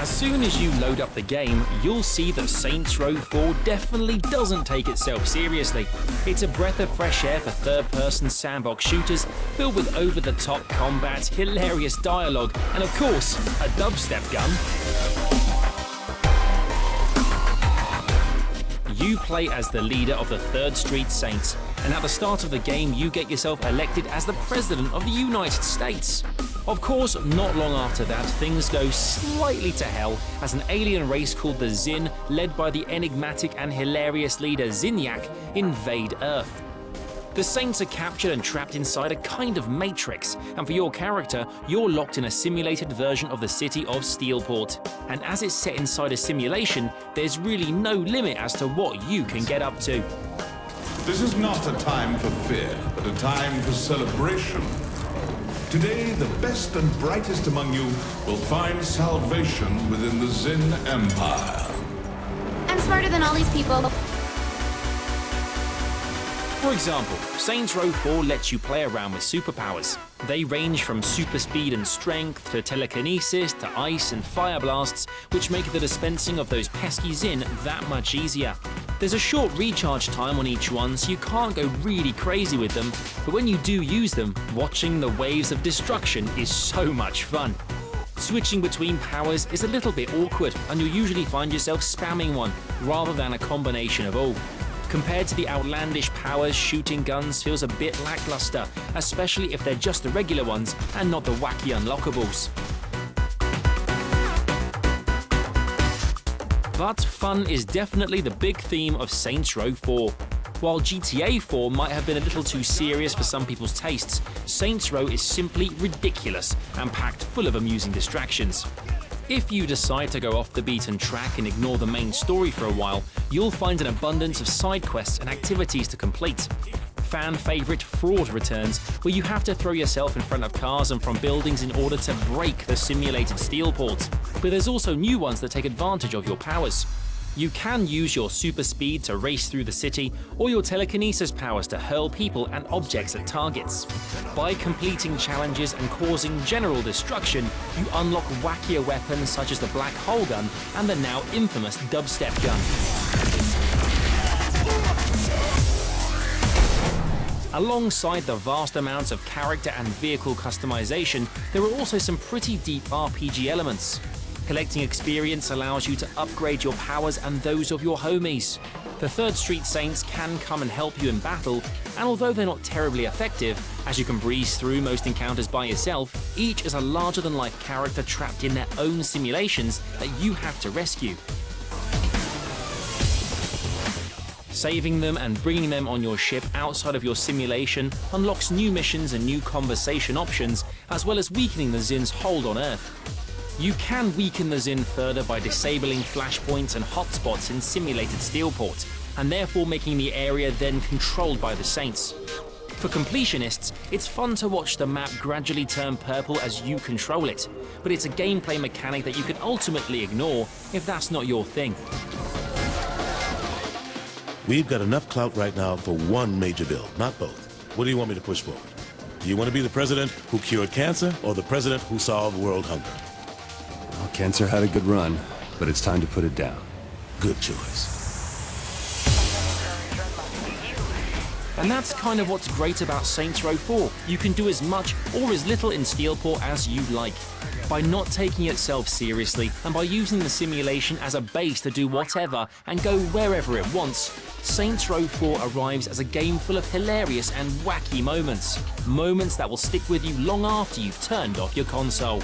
As soon as you load up the game, you'll see that Saints Row 4 definitely doesn't take itself seriously. It's a breath of fresh air for third-person sandbox shooters, filled with over-the-top combat, hilarious dialogue, and of course, a dubstep gun. You play as the leader of the 3rd Street Saints, and at the start of the game you get yourself elected as the President of the United States. Of course, not long after that, things go slightly to hell as an alien race called the Xin, led by the enigmatic and hilarious leader Zinyak, invade Earth. The Saints are captured and trapped inside a kind of matrix, and for your character, you're locked in a simulated version of the city of Steelport. And as it's set inside a simulation, there's really no limit as to what you can get up to. This is not a time for fear, but a time for celebration. Today, the best and brightest among you will find salvation within the Xin Empire. I'm smarter than all these people. For example, Saints Row 4 lets you play around with superpowers. They range from super speed and strength to telekinesis to ice and fire blasts, which make the dispensing of those pesky Xin that much easier. There's a short recharge time on each one, so you can't go really crazy with them, but when you do use them, watching the waves of destruction is so much fun. Switching between powers is a little bit awkward, and you'll usually find yourself spamming one, rather than a combination of all. Compared to the outlandish powers, shooting guns feels a bit lackluster, especially if they're just the regular ones and not the wacky unlockables. But fun is definitely the big theme of Saints Row 4. While GTA 4 might have been a little too serious for some people's tastes, Saints Row is simply ridiculous and packed full of amusing distractions. If you decide to go off the beaten track and ignore the main story for a while, you'll find an abundance of side quests and activities to complete. Fan favorite Fraud returns, where you have to throw yourself in front of cars and from buildings in order to break the simulated Steelport. But there's also new ones that take advantage of your powers. You can use your super speed to race through the city, or your telekinesis powers to hurl people and objects at targets. By completing challenges and causing general destruction, you unlock wackier weapons such as the Black Hole Gun and the now infamous Dubstep Gun. Alongside the vast amounts of character and vehicle customization, there are also some pretty deep RPG elements. Collecting experience allows you to upgrade your powers and those of your homies. The 3rd Street Saints can come and help you in battle, and although they're not terribly effective, as you can breeze through most encounters by yourself, each is a larger-than-life character trapped in their own simulations that you have to rescue. Saving them and bringing them on your ship outside of your simulation unlocks new missions and new conversation options, as well as weakening the Xin's hold on Earth. You can weaken the Xin further by disabling flashpoints and hotspots in simulated Steelport, and therefore making the area then controlled by the Saints. For completionists, it's fun to watch the map gradually turn purple as you control it, but it's a gameplay mechanic that you can ultimately ignore if that's not your thing. We've got enough clout right now for one major bill, not both. What do you want me to push forward? Do you want to be the president who cured cancer or the president who solved world hunger? Well, cancer had a good run, but it's time to put it down. Good choice. And that's kind of what's great about Saints Row 4. You can do as much or as little in Steelport as you like. By not taking itself seriously, and by using the simulation as a base to do whatever and go wherever it wants, Saints Row 4 arrives as a game full of hilarious and wacky moments. Moments that will stick with you long after you've turned off your console.